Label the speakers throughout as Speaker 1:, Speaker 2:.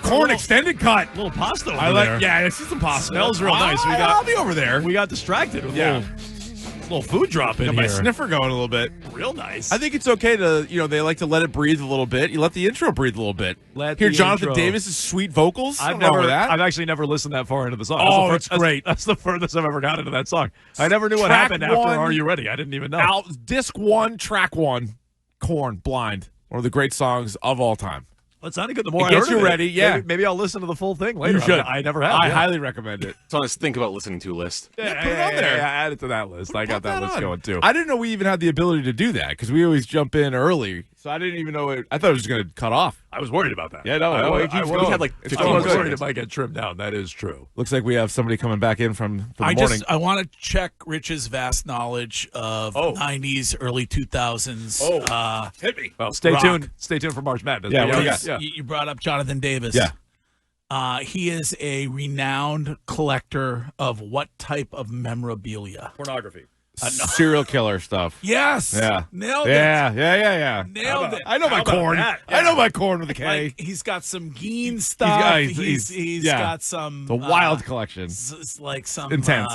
Speaker 1: corn extended cut.
Speaker 2: A little pasta over
Speaker 1: I like.
Speaker 2: there.
Speaker 1: Yeah, this is some pasta.
Speaker 2: Smells real nice.
Speaker 1: I'll be over there.
Speaker 2: We got distracted with
Speaker 1: Yeah.
Speaker 2: a little food drop in
Speaker 1: Got
Speaker 2: here.
Speaker 1: my sniffer going a little bit.
Speaker 2: Real nice.
Speaker 1: I think it's okay to, they like to let it breathe a little bit. You let the intro breathe a little bit. Hear Jonathan Davis's sweet vocals.
Speaker 2: I've
Speaker 1: with that.
Speaker 2: I've actually never listened that far into the song.
Speaker 1: Oh, it's great.
Speaker 2: That's the furthest I've ever got into that song. I never knew what happened after Are You Ready? I didn't even know.
Speaker 1: Disc 1, track 1, Korn, Blind. One of the great songs of all time.
Speaker 2: Well, it sounded good the more
Speaker 1: It
Speaker 2: I
Speaker 1: gets
Speaker 2: heard
Speaker 1: you
Speaker 2: of
Speaker 1: ready,
Speaker 2: it.
Speaker 1: yeah.
Speaker 2: Maybe I'll listen to the full thing later.
Speaker 1: You should.
Speaker 2: I never have.
Speaker 1: I highly recommend it.
Speaker 3: It's on his think about listening to list.
Speaker 1: Yeah, put it on there.
Speaker 2: Add it to that list. I got that list going too.
Speaker 1: I didn't know we even had the ability to do that because we always jump in early. So I didn't even know it. I thought it was just going to cut off.
Speaker 2: I was worried about that.
Speaker 1: Yeah, no, it keeps going.
Speaker 3: We had like
Speaker 1: It's
Speaker 3: 15
Speaker 2: I was
Speaker 1: going
Speaker 2: worried
Speaker 1: good.
Speaker 2: it might get trimmed down. That is true.
Speaker 1: Looks like we have somebody coming back in for the morning.
Speaker 4: I want to check Rich's vast knowledge of 90s, early 2000s.
Speaker 1: Hit me.
Speaker 2: Well, stay
Speaker 4: Rock.
Speaker 2: tuned. Stay tuned for March Madness.
Speaker 1: Yeah, what do you
Speaker 4: Because
Speaker 1: got?
Speaker 4: you brought up Jonathan Davis.
Speaker 1: Yeah.
Speaker 4: He is a renowned collector of what type of memorabilia?
Speaker 2: Pornography.
Speaker 1: Serial killer stuff.
Speaker 4: Yes.
Speaker 1: Yeah.
Speaker 4: Nailed it.
Speaker 1: Yeah.
Speaker 4: Nailed it.
Speaker 1: I know my corn. I know my corn with a K.
Speaker 4: Like, he's got some Geen stuff. He's got some
Speaker 1: the wild collection.
Speaker 4: like some
Speaker 1: Intense.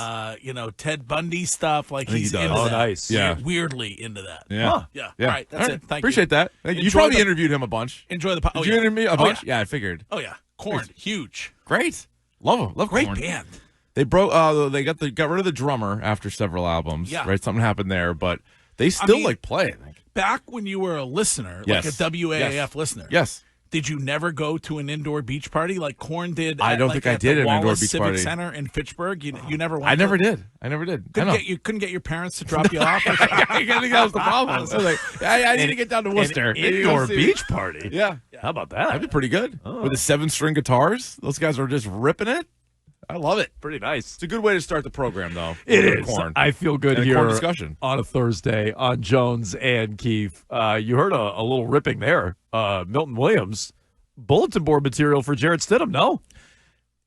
Speaker 4: Ted Bundy stuff. Like
Speaker 1: think
Speaker 4: he's
Speaker 1: he does.
Speaker 4: into
Speaker 2: Oh,
Speaker 4: that.
Speaker 2: nice.
Speaker 1: Yeah.
Speaker 4: Weirdly into that.
Speaker 1: Yeah.
Speaker 2: Huh.
Speaker 4: Yeah.
Speaker 1: Yeah.
Speaker 4: All right. That's it. Thank
Speaker 1: Appreciate
Speaker 4: you.
Speaker 1: that. Thank you. You
Speaker 4: Enjoy
Speaker 1: probably
Speaker 4: the-
Speaker 1: interviewed him a bunch.
Speaker 4: Enjoy the.
Speaker 1: Did you interview me a bunch?
Speaker 4: Yeah.
Speaker 1: Yeah, I figured.
Speaker 4: Oh yeah. Corn. Huge.
Speaker 1: Great. Love him. Love
Speaker 4: Great
Speaker 1: Korn.
Speaker 4: band.
Speaker 1: They broke. They got rid of the drummer after several albums.
Speaker 4: Yeah.
Speaker 1: Right. Something happened there, but they still play. I think.
Speaker 4: Back when you were a listener,
Speaker 1: Yes.
Speaker 4: like a WAAF
Speaker 1: Yes.
Speaker 4: listener.
Speaker 1: Yes.
Speaker 4: Did you never go to an indoor beach party like Korn did?
Speaker 1: I don't think I did
Speaker 4: the
Speaker 1: an indoor
Speaker 4: Wallace
Speaker 1: beach
Speaker 4: Civic
Speaker 1: party.
Speaker 4: Center in Fitchburg. You never went.
Speaker 1: I never
Speaker 4: to-
Speaker 1: did. I know.
Speaker 4: You couldn't get your parents to drop you off. Or something?
Speaker 1: I think that was the problem. I was like, I need to get down to Worcester.
Speaker 2: An indoor beach party.
Speaker 1: Yeah.
Speaker 2: How about that?
Speaker 1: That'd be pretty good. With the 7-string guitars. Those guys are just ripping it. I love it.
Speaker 2: Pretty nice.
Speaker 1: It's a good way to start the program, though.
Speaker 2: It is.
Speaker 1: Korn.
Speaker 2: I feel good
Speaker 1: And a
Speaker 2: here
Speaker 1: Korn discussion.
Speaker 2: on a Thursday on Jones and Keefe. You heard a little ripping there. Milton Williams, bulletin board material for Jarrett Stidham, no?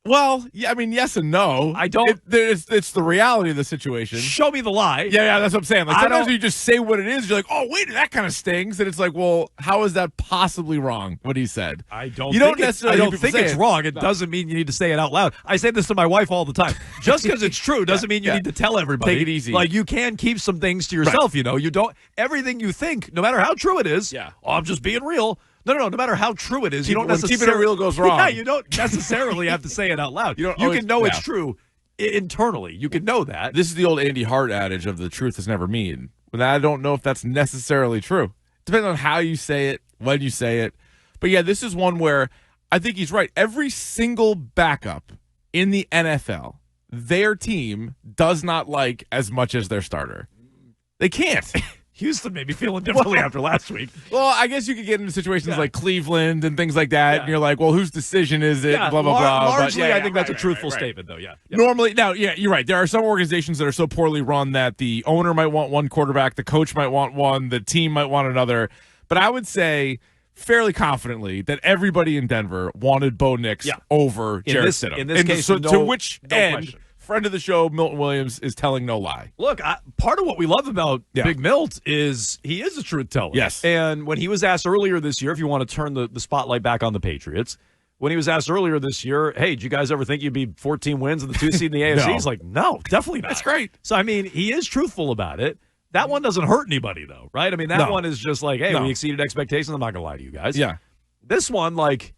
Speaker 1: Well, yeah, I mean, yes and no.
Speaker 2: I don't-
Speaker 1: It's the reality of the situation.
Speaker 2: Show me the lie.
Speaker 1: Yeah, that's what I'm saying. Like
Speaker 2: I
Speaker 1: sometimes
Speaker 2: don't-
Speaker 1: you just say what it is. You're like, oh, wait, that kind of stings. And it's like, well, how is that possibly wrong? What he said.
Speaker 2: I don't.
Speaker 1: You
Speaker 2: think
Speaker 1: don't necessarily.
Speaker 2: I don't
Speaker 1: hear people
Speaker 2: think it's
Speaker 1: say it.
Speaker 2: wrong. It doesn't mean you need to say it out loud. I say this to my wife all the time. Just because it's true doesn't mean you need to tell everybody.
Speaker 1: Take it easy.
Speaker 2: Like you can keep some things to yourself. You know, you don't. Everything you think, no matter how true it is.
Speaker 1: Yeah.
Speaker 2: Oh, I'm just being real. No. No matter how true it is, you don't
Speaker 1: When
Speaker 2: necessarily.
Speaker 1: keeping it real goes wrong.
Speaker 2: Yeah, you don't necessarily have to say it out loud.
Speaker 1: You don't
Speaker 2: You
Speaker 1: always-
Speaker 2: can know it's
Speaker 1: yeah.
Speaker 2: true internally. You can know that.
Speaker 1: This is the old Andy Hart adage of the truth is never mean. But I don't know if that's necessarily true. Depends on how you say it, when you say it. But yeah, this is one where I think he's right. Every single backup in the NFL, their team does not like as much as their starter. They can't.
Speaker 2: Houston may be feeling differently after last week.
Speaker 1: Well, I guess you could get into situations like Cleveland and things like that, and you're like, well, whose decision is it?
Speaker 2: Yeah,
Speaker 1: blah, blah, blah. But
Speaker 2: largely,
Speaker 1: yeah,
Speaker 2: I think that's a
Speaker 1: right,
Speaker 2: truthful
Speaker 1: right.
Speaker 2: statement, though. Yeah.
Speaker 1: Normally, now, yeah, you're right. There are some organizations that are so poorly run that the owner might want one quarterback, the coach might want one, the team might want another. But I would say fairly confidently that everybody in Denver wanted Bo Nix over Jarrett Stidham.
Speaker 2: In this case,
Speaker 1: so,
Speaker 2: no,
Speaker 1: to which
Speaker 2: no
Speaker 1: end,
Speaker 2: question.
Speaker 1: friend of the show, Milton Williams, is telling no lie.
Speaker 2: Look, part of what we love about Big Milt is he is a truth teller.
Speaker 1: Yes.
Speaker 2: And when he was asked earlier this year, if you want to turn the spotlight back on the Patriots, when he was asked earlier this year, hey, did you guys ever think you'd be 14 wins and the 2 seed in the AFC?
Speaker 1: No.
Speaker 2: He's like, no, definitely not.
Speaker 1: That's great.
Speaker 2: So, I mean, he is truthful about it. That one doesn't hurt anybody, though, right? I mean, that
Speaker 1: No.
Speaker 2: one is just like, hey,
Speaker 1: No.
Speaker 2: we exceeded expectations. I'm not going to lie to you guys.
Speaker 1: Yeah.
Speaker 2: This one, like,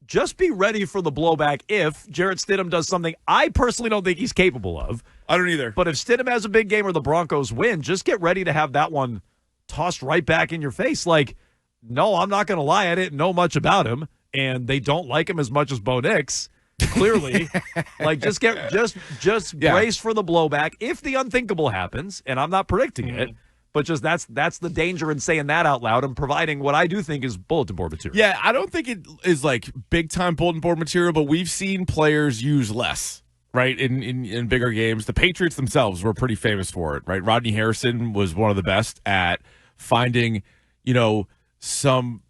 Speaker 2: just be ready for the blowback if Jarrett Stidham does something I personally don't think he's capable of.
Speaker 1: I don't either.
Speaker 2: But if Stidham has a big game or the Broncos win, just get ready to have that one tossed right back in your face. Like, no, I'm not going to lie. I didn't know much about him, and they don't like him as much as Bo Nix. Clearly, like just brace for the blowback if the unthinkable happens, and I'm not predicting it. But just that's the danger in saying that out loud and providing what I do think is bulletin board material.
Speaker 1: Yeah, I don't think it is like big time bulletin board material, but we've seen players use less, right? In bigger games. The Patriots themselves were pretty famous for it, right? Rodney Harrison was one of the best at finding, some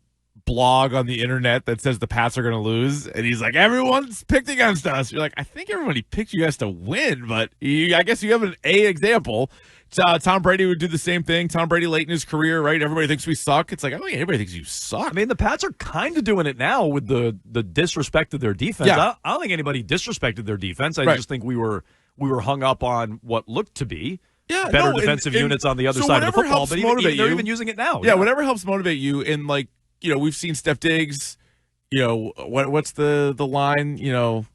Speaker 1: blog on the internet that says the Pats are going to lose, and he's like, everyone's picked against us. You're like, I think everybody picked you guys to win, but I guess you have an A example. Tom Brady would do the same thing. Tom Brady late in his career, right? Everybody thinks we suck. It's like, I don't think anybody thinks you suck.
Speaker 2: I mean, the Pats are kind of doing it now with the disrespect of their defense.
Speaker 1: Yeah.
Speaker 2: I don't think anybody disrespected their defense. I
Speaker 1: Right.
Speaker 2: just think we were hung up on what looked to be
Speaker 1: Yeah,
Speaker 2: better
Speaker 1: no,
Speaker 2: defensive
Speaker 1: and
Speaker 2: units on the other
Speaker 1: so
Speaker 2: side of the
Speaker 1: whatever
Speaker 2: football.
Speaker 1: helps
Speaker 2: But even
Speaker 1: motivate
Speaker 2: they're
Speaker 1: you.
Speaker 2: even using it now.
Speaker 1: Yeah, whatever helps motivate you. And, like, we've seen Steph Diggs, what's the line?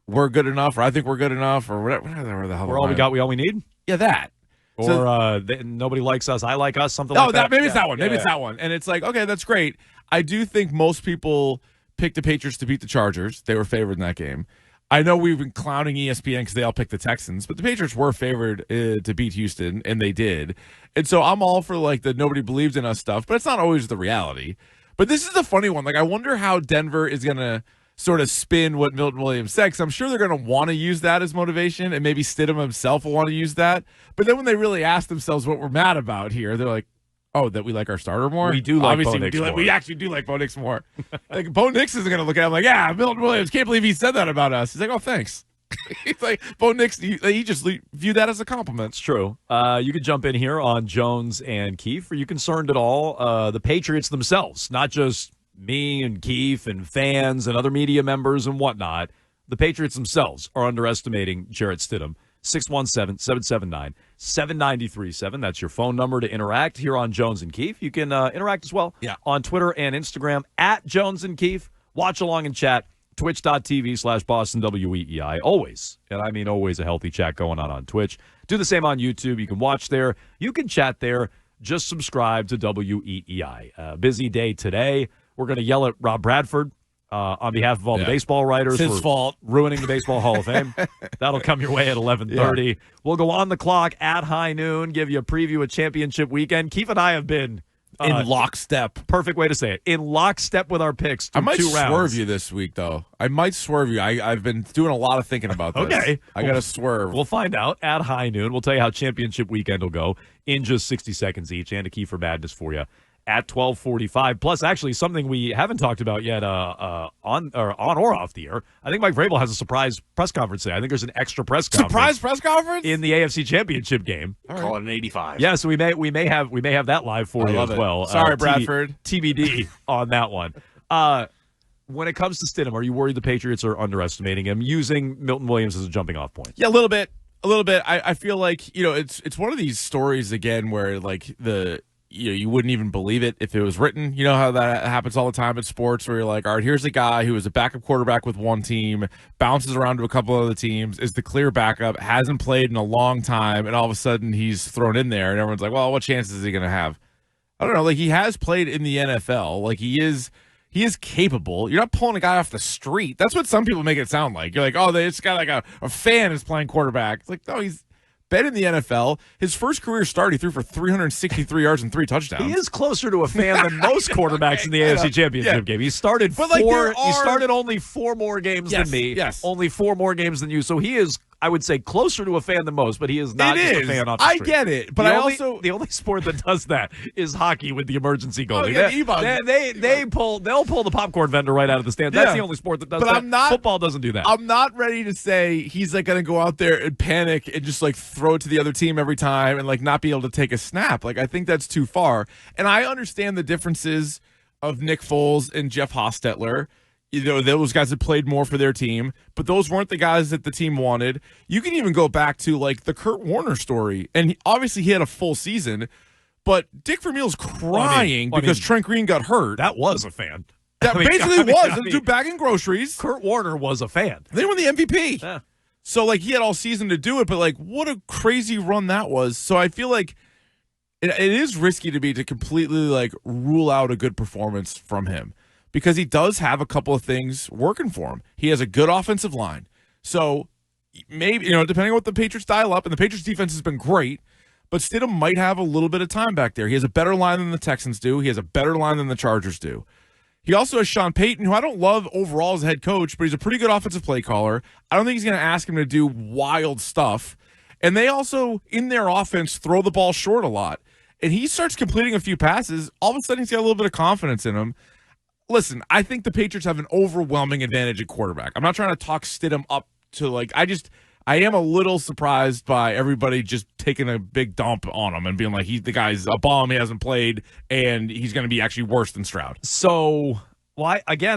Speaker 1: We're good enough, or I think we're good enough, or whatever the hell.
Speaker 2: We're all we got, we all we need?
Speaker 1: Yeah, that.
Speaker 2: Or nobody likes us, I like us, something
Speaker 1: No,
Speaker 2: like that.
Speaker 1: maybe it's that one. Maybe it's that one. And it's like, okay, that's great. I do think most people picked the Patriots to beat the Chargers. They were favored in that game. I know we've been clowning ESPN because they all picked the Texans, but the Patriots were favored to beat Houston, and they did. And so I'm all for, like, the nobody believed in us stuff, but it's not always the reality. But this is a funny one. Like, I wonder how Denver is going to sort of spin what Milton Williams said, because I'm sure they're going to want to use that as motivation, and maybe Stidham himself will want to use that. But then when they really ask themselves what we're mad about here, they're like, oh, that we like our starter more?
Speaker 2: We do like
Speaker 1: Obviously,
Speaker 2: Bo Nix more.
Speaker 1: we actually do like Bo Nix more. Like, Bo Nix isn't going to look at him like, yeah, Milton Williams, can't believe he said that about us. He's like, oh, thanks. He's like, Bo Nix, he just viewed that as a compliment.
Speaker 2: It's true. You could jump in here on Jones and Keefe. Are you concerned at all? The Patriots themselves, not just me and Keefe and fans and other media members and whatnot. The Patriots themselves are underestimating Jarrett Stidham. 617-779-7937. That's your phone number to interact here on Jones and Keefe. You can interact as well on Twitter and Instagram at Jones and Keefe. Watch along and chat. Twitch.tv/Boston WEEI. Always, and I mean always, a healthy chat going on Twitch. Do the same on YouTube. You can watch there. You can chat there. Just subscribe to WEEI. Busy day today. We're going to yell at Rob Bradford on behalf of all the baseball writers.
Speaker 1: It's his fault.
Speaker 2: Ruining the Baseball Hall of Fame. That'll come your way at 11:30. Yeah. We'll go on the clock at high noon, give you a preview of championship weekend. Keith and I have been
Speaker 1: in lockstep.
Speaker 2: Perfect way to say it. In lockstep with our picks through 2 rounds.
Speaker 1: I might swerve you this week, though. I might swerve you. I've been doing a lot of thinking about this.
Speaker 2: Okay.
Speaker 1: I got to swerve.
Speaker 2: We'll find out at high noon. We'll tell you how championship weekend will go in just 60 seconds each, and a key for madness for you at 12:45. Plus, actually, something we haven't talked about yet on or off the air. I think Mike Vrabel has a surprise press conference today. I think there's an extra press conference.
Speaker 1: Surprise press conference?
Speaker 2: In the AFC Championship game.
Speaker 3: Call it an 85.
Speaker 2: Yeah, so we may have that live for you as well.
Speaker 1: Sorry, Bradford.
Speaker 2: TBD on that one. When it comes to Stidham, are you worried the Patriots are underestimating him, using Milton Williams as a jumping off point?
Speaker 1: Yeah, a little bit. I feel like, it's one of these stories again where, like, you wouldn't even believe it if it was written. You know how that happens all the time in sports, where you're like, all right, here's a guy who was a backup quarterback with one team, bounces around to a couple other teams, is the clear backup, hasn't played in a long time, and all of a sudden he's thrown in there, and everyone's like, well, what chances is he going to have? I don't know. Like, he has played in the NFL. Like, he is capable. You're not pulling a guy off the street. That's what some people make it sound like. You're like, oh, they just got like a fan is playing quarterback. It's like, no, he's been in the NFL. His first career start, he threw for 363 yards and 3 touchdowns.
Speaker 2: He is closer to a fan than most quarterbacks in the AFC Championship game. He started he started only 4 more games than me.
Speaker 1: Yes.
Speaker 2: Only 4 more games than you. So he is, I would say, closer to a fan than most, but he is not just a fan off the street.
Speaker 1: I get it, but
Speaker 2: the only sport that does that is hockey with the emergency goalie.
Speaker 1: They'll
Speaker 2: pull the popcorn vendor right out of the stand. That's the only sport that does that. Football doesn't do that.
Speaker 1: I'm not ready to say he's like going to go out there and panic and just like throw it to the other team every time and like not be able to take a snap. Like, I think that's too far. And I understand the differences of Nick Foles and Jeff Hostetler. Those guys had played more for their team, but those weren't the guys that the team wanted. You can even go back to, like, the Kurt Warner story, and obviously he had a full season, but Dick Vermeil's crying because Trent Green got hurt.
Speaker 2: That was a fan.
Speaker 1: That basically was. The dude bagging groceries.
Speaker 2: Kurt Warner was a fan.
Speaker 1: They won the MVP.
Speaker 2: Yeah.
Speaker 1: So, like, he had all season to do it, but, like, what a crazy run that was. So I feel like it is risky to completely, like, rule out a good performance from him, because he does have a couple of things working for him. He has a good offensive line. So maybe, depending on what the Patriots dial up, and the Patriots defense has been great, but Stidham might have a little bit of time back there. He has a better line than the Texans do. He has a better line than the Chargers do. He also has Sean Payton, who I don't love overall as a head coach, but he's a pretty good offensive play caller. I don't think he's going to ask him to do wild stuff. And they also, in their offense, throw the ball short a lot. And he starts completing a few passes. All of a sudden, he's got a little bit of confidence in him. listen, I think the Patriots have an overwhelming advantage at quarterback. I'm not trying to talk Stidham up to I am a little surprised by everybody just taking a big dump on him and being like, the guy's a bum, he hasn't played, and he's going to be actually worse than Stroud.
Speaker 2: So, you're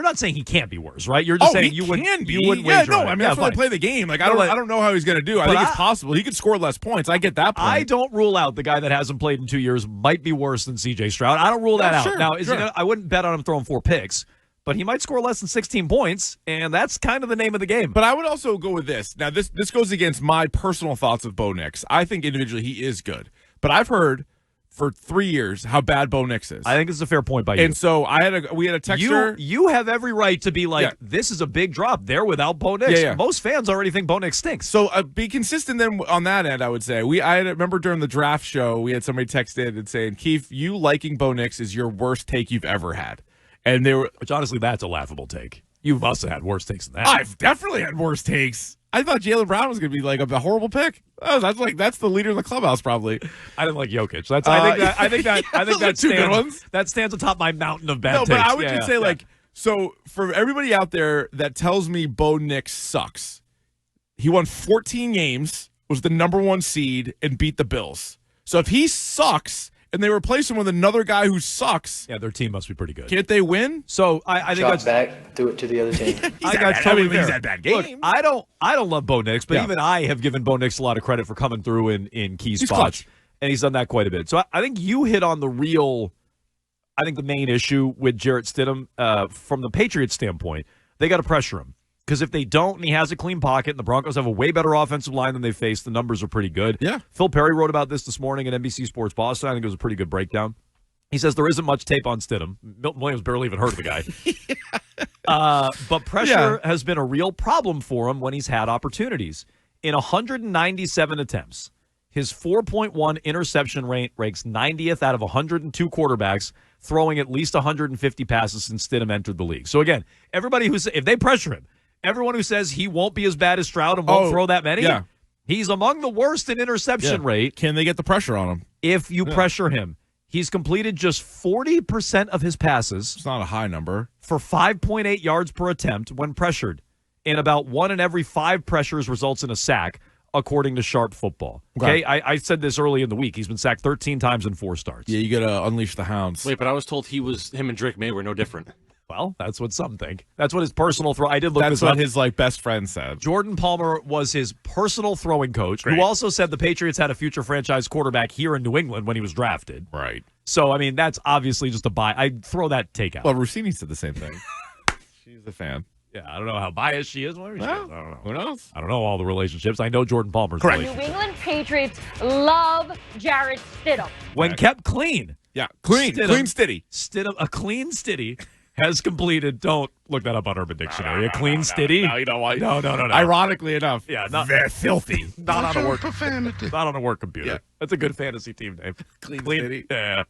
Speaker 2: not saying he can't be worse, right? You're just saying you wouldn't wager on it.
Speaker 1: I mean, that's why they play the game. Like, I don't know how he's going to do. I think it's possible. He could score less points. I get that point.
Speaker 2: I don't rule out the guy that hasn't played in 2 years might be worse than C.J. Stroud. I don't rule that out. Now, I wouldn't bet on him throwing 4 picks. But he might score less than 16 points, and that's kind of the name of the game.
Speaker 1: But I would also go with this. Now, this goes against my personal thoughts of Bo Nix. I think individually he is good. But I've heard for 3 years how bad Bo Nix is.
Speaker 2: I think it's a fair point by you.
Speaker 1: And so we had a texter.
Speaker 2: You have every right to be like, this is a big drop. They're without Bo Nix.
Speaker 1: Yeah.
Speaker 2: Most fans already think Bo Nix stinks.
Speaker 1: So be consistent then on that end, I would say. I remember during the draft show, we had somebody text in and saying, Keefe, you liking Bo Nix is your worst take you've ever had. And
Speaker 2: which honestly, that's a laughable take. You must have had worse takes than that.
Speaker 1: I've definitely had worse takes. I thought Jaylen Brown was going to be like a horrible pick. That's the leader in the clubhouse probably.
Speaker 2: I didn't like Jokic. I think that
Speaker 1: two good ones.
Speaker 2: That stands atop my mountain of bad takes.
Speaker 1: But I would just say so for everybody out there that tells me Bo Nix sucks, he won 14 games, was the number 1 seed, and beat the Bills. So if he sucks, and they replace him with another guy who sucks.
Speaker 2: Yeah, their team must be pretty good.
Speaker 1: Can't they win?
Speaker 2: So I think that's
Speaker 5: back, do it to the other team.
Speaker 1: He's had bad games.
Speaker 2: Look, I don't love Bo Nix, but even I have given Bo Nix a lot of credit for coming through in key spots,
Speaker 1: clutch.
Speaker 2: And he's done that quite a bit. So I think you hit on the main issue with Jarrett Stidham from the Patriots standpoint. They got to pressure him. Because if they don't and he has a clean pocket and the Broncos have a way better offensive line than they faced, the numbers are pretty good.
Speaker 1: Yeah.
Speaker 2: Phil Perry wrote about this morning at NBC Sports Boston. I think it was a pretty good breakdown. He says there isn't much tape on Stidham. Milton Williams barely even heard of the guy. But pressure has been a real problem for him when he's had opportunities. In 197 attempts, his 4.1 interception rate ranks 90th out of 102 quarterbacks throwing at least 150 passes since Stidham entered the league. So again, everybody if they pressure him, everyone who says he won't be as bad as Stroud and won't throw that many, he's among the worst in interception rate.
Speaker 1: Can they get the pressure on him?
Speaker 2: If you pressure him. He's completed just 40% of his passes.
Speaker 1: It's not a high number.
Speaker 2: For 5.8 yards per attempt when pressured. And about 1 in every 5 pressures results in a sack, according to Sharp Football. Okay, I said this early in the week. He's been sacked 13 times in 4 starts.
Speaker 1: Yeah, you got to unleash the hounds.
Speaker 3: Wait, but I was told him and Drake May were no different.
Speaker 2: Well, that's what some think. That's what his personal throw. I did look this up.
Speaker 1: That's what his best friend said.
Speaker 2: Jordan Palmer was his personal throwing coach, who also said the Patriots had a future franchise quarterback here in New England when he was drafted.
Speaker 1: Right.
Speaker 2: So, I mean, that's obviously just a buy. I'd throw that take out.
Speaker 1: Well, Rossini said the same thing. She's a fan.
Speaker 2: Yeah, I don't know how biased she is. I don't know.
Speaker 1: Who knows?
Speaker 2: I don't know all the relationships. I know Jordan Palmer's
Speaker 1: Correct.
Speaker 2: relationship.
Speaker 6: New England Patriots love Jarrett Stidham.
Speaker 2: When kept clean.
Speaker 1: Yeah, clean Stiddy.
Speaker 2: Stidham, a clean Stiddy has completed. Don't look that up on Urban Dictionary. A clean Stiddy.
Speaker 1: No, you know why?
Speaker 2: No.
Speaker 1: Ironically enough,
Speaker 2: not
Speaker 1: very filthy.
Speaker 2: Not on a work. Not on a work computer.
Speaker 1: Yeah.
Speaker 2: That's a good fantasy team name.
Speaker 1: Clean Stiddy.
Speaker 2: Yeah,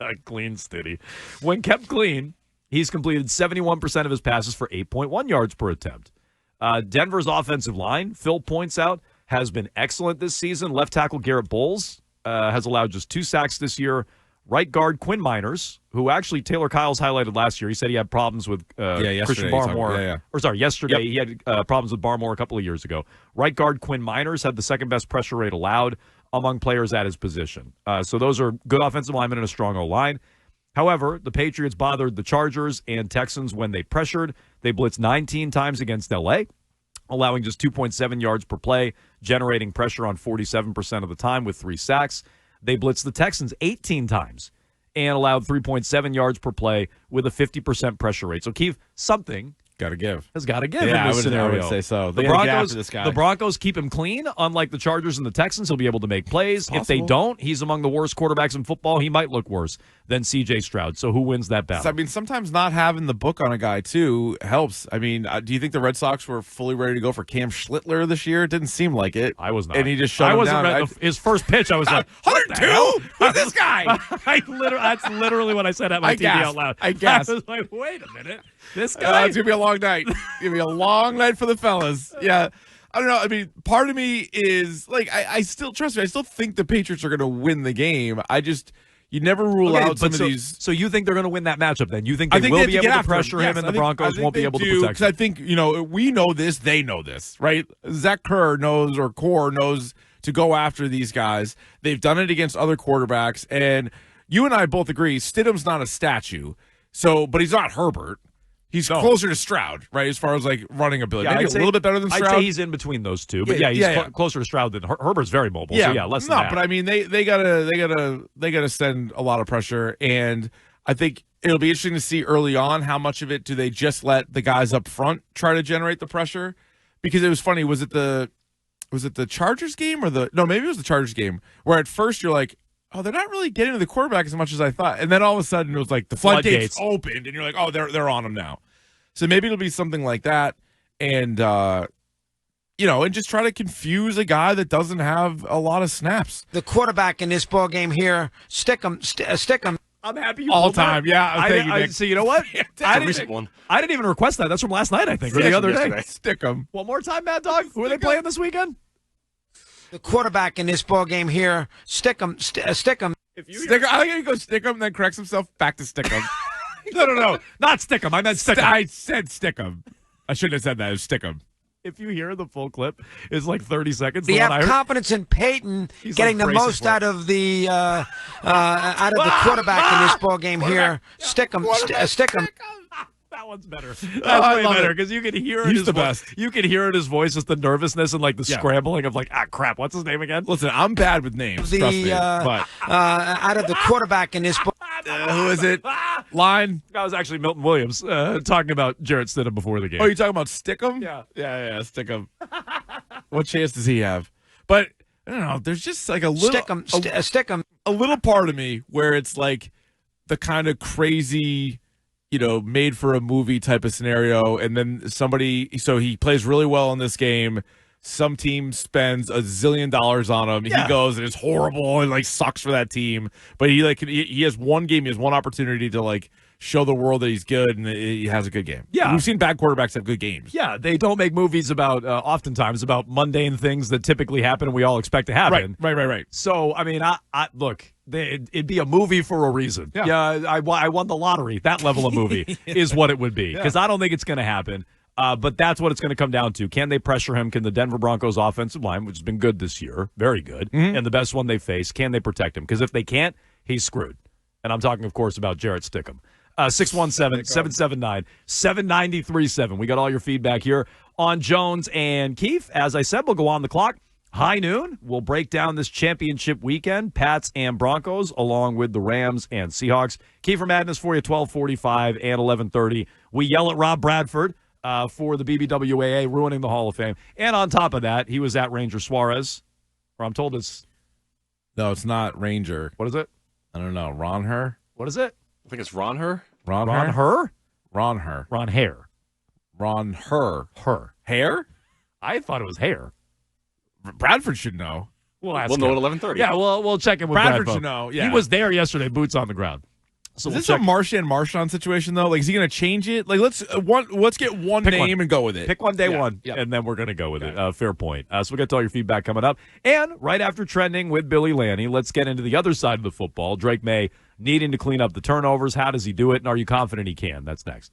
Speaker 2: a clean Stiddy. When kept clean, he's completed 71% of his passes for 8.1 yards per attempt. Denver's offensive line, Phil points out, has been excellent this season. Left tackle Garrett Bowles has allowed just 2 sacks this year. Right guard Quinn Miners, who actually Taylor Kyles highlighted last year. He said he had problems with Christian Barmore. Yesterday he had problems with Barmore a couple of years ago. Right guard Quinn Miners had the second best pressure rate allowed among players at his position. So those are good offensive linemen and a strong O-line. However, the Patriots bothered the Chargers and Texans when they pressured. They blitzed 19 times against L.A., allowing just 2.7 yards per play, generating pressure on 47% of the time with 3 sacks. They blitzed the Texans 18 times and allowed 3.7 yards per play with a 50% pressure rate. So, Keefe, something
Speaker 1: Got to give.
Speaker 2: Has got to give in this scenario.
Speaker 1: I would say so.
Speaker 2: The Broncos keep him clean. Unlike the Chargers and the Texans, he'll be able to make plays. If they don't, he's among the worst quarterbacks in football. He might look worse than C.J. Stroud. So who wins that battle?
Speaker 1: So, I mean, sometimes not having the book on a guy, too, helps. I mean, do you think the Red Sox were fully ready to go for Cam Schlittler this year? It didn't seem like it.
Speaker 2: I was not.
Speaker 1: And he just shut him down.
Speaker 2: His first pitch, I was like,
Speaker 1: 102? Who's this guy?
Speaker 2: That's literally what I said at my TV out loud.
Speaker 1: I guess.
Speaker 2: I was like, wait a minute. This guy?
Speaker 1: It's going to be a long night. It's going to be a long night for the fellas. Yeah. I don't know. I mean, part of me is, like, I still, trust me, I still think the Patriots are going to win the game. I just, You never rule out some of these.
Speaker 2: So you think they're going to win that matchup then? You think
Speaker 1: I
Speaker 2: they
Speaker 1: think
Speaker 2: will
Speaker 1: have
Speaker 2: be
Speaker 1: to
Speaker 2: able
Speaker 1: get
Speaker 2: to
Speaker 1: after
Speaker 2: pressure him,
Speaker 1: Yes,
Speaker 2: and the Broncos won't be able to protect him?
Speaker 1: Because I think, we know this, they know this, right? Zach Kerr knows, or Core knows, to go after these guys. They've done it against other quarterbacks, and you and I both agree Stidham's not a statue. But he's not Herbert. He's closer to Stroud, right, as far as like running ability. Maybe a little bit better than Stroud.
Speaker 2: I'd say he's in between those two, but he's closer to Stroud than Herbert's very mobile.
Speaker 1: Yeah,
Speaker 2: so less than that.
Speaker 1: But I mean, they gotta send a lot of pressure, and I think it'll be interesting to see early on how much of it do they just let the guys up front try to generate the pressure, because it was funny. Was it the Chargers game or maybe it was the Chargers game where at first you're like, oh, they're not really getting to the quarterback as much as I thought. And then all of a sudden it was like the floodgates opened and you're like, oh, they're on him now. So maybe it'll be something like that. And, and just try to confuse a guy that doesn't have a lot of snaps.
Speaker 5: The quarterback in this ball game here, stick him.
Speaker 2: I'm happy you
Speaker 1: all time. That. Yeah. Thank you,
Speaker 2: so you know what?
Speaker 3: That's a recent one.
Speaker 2: I didn't even request that. That's from last night, I think, or the other day.
Speaker 1: Stick him.
Speaker 2: One more time, Mad Dog. Who are they playing this weekend?
Speaker 5: The quarterback in this ball game here, stick him.
Speaker 1: I think he goes stick him, then corrects himself back to stick him. No,
Speaker 2: not stick him. I meant stick him.
Speaker 1: I said stick him. I shouldn't have said that. It was stick him.
Speaker 2: If you hear the full clip, it's like 30 seconds.
Speaker 5: We have confidence in Peyton getting the most out of the quarterback in this ball game here. Stick him. Stick him.
Speaker 2: That one's better. That's way better because you can hear it.
Speaker 1: He's the best.
Speaker 2: You can hear in his voice just the nervousness and like the scrambling of like, crap. What's his name again?
Speaker 1: Listen, I'm bad with names. Trust me. But
Speaker 5: out of the quarterback in this.
Speaker 1: Who is it? Line.
Speaker 2: That was actually Milton Williams talking about Jarrett Stidham before the game.
Speaker 1: Oh, you're talking about Stickum?
Speaker 2: Yeah,
Speaker 1: Stickum. What chance does he have? But I don't know. There's just like a little
Speaker 5: Stickum.
Speaker 1: A little part of me where it's like the kind of crazy, made for a movie type of scenario, and then so he plays really well in this game. Some team spends $1 zillion on him. He goes and it's horrible and like sucks for that team. But he has one game, he has one opportunity to like show the world that he's good, and he has a good game.
Speaker 2: Yeah,
Speaker 1: we've seen bad quarterbacks have good games.
Speaker 2: Yeah, they don't make movies about oftentimes about mundane things that typically happen and we all expect to happen.
Speaker 1: Right.
Speaker 2: So I mean, I look. It'd be a movie for a reason. Yeah, I won the lottery. That level of movie is what it would be, because I don't think it's going to happen. But that's what it's going to come down to. Can they pressure him? Can the Denver Broncos offensive line, which has been good this year, very good, and the best one they face, can they protect him? Because if they can't, he's screwed. And I'm talking, of course, about Jarrett Stidham. 617-779-7937. We got all your feedback here on Jones and Keefe. As I said, we'll go on the clock. High noon, we'll break down this championship weekend, Pats and Broncos, along with the Rams and Seahawks. Kiefer Madness for you, 12:45 and 11:30. We yell at Rob Bradford for the BBWAA ruining the Hall of Fame. And on top of that, he was at Ranger Suarez, or I'm told it's...
Speaker 1: No, it's not Ranger.
Speaker 2: What is it?
Speaker 1: I don't know. Ron Her?
Speaker 2: What is it?
Speaker 3: I think it's Ron Her.
Speaker 1: Ron
Speaker 2: Her?
Speaker 1: Ron Her.
Speaker 2: Ron Hare.
Speaker 1: Ron Her.
Speaker 2: Her.
Speaker 1: Hair?
Speaker 2: I thought it was hair.
Speaker 1: Bradford should know.
Speaker 3: We'll know at 11:30.
Speaker 2: Yeah, we'll check in with
Speaker 1: Bradford should know. Yeah.
Speaker 2: He was there yesterday, boots on the ground. So
Speaker 1: is this a Marshawn situation though? Like, is he going to change it? Like, let's get one name and go with it.
Speaker 2: Pick one day one, and then we're going to go with it. Fair point. So we'll get to all your feedback coming up. And right after trending with Billy Lanny, let's get into the other side of the football. Drake May needing to clean up the turnovers. How does he do it? And are you confident he can? That's next.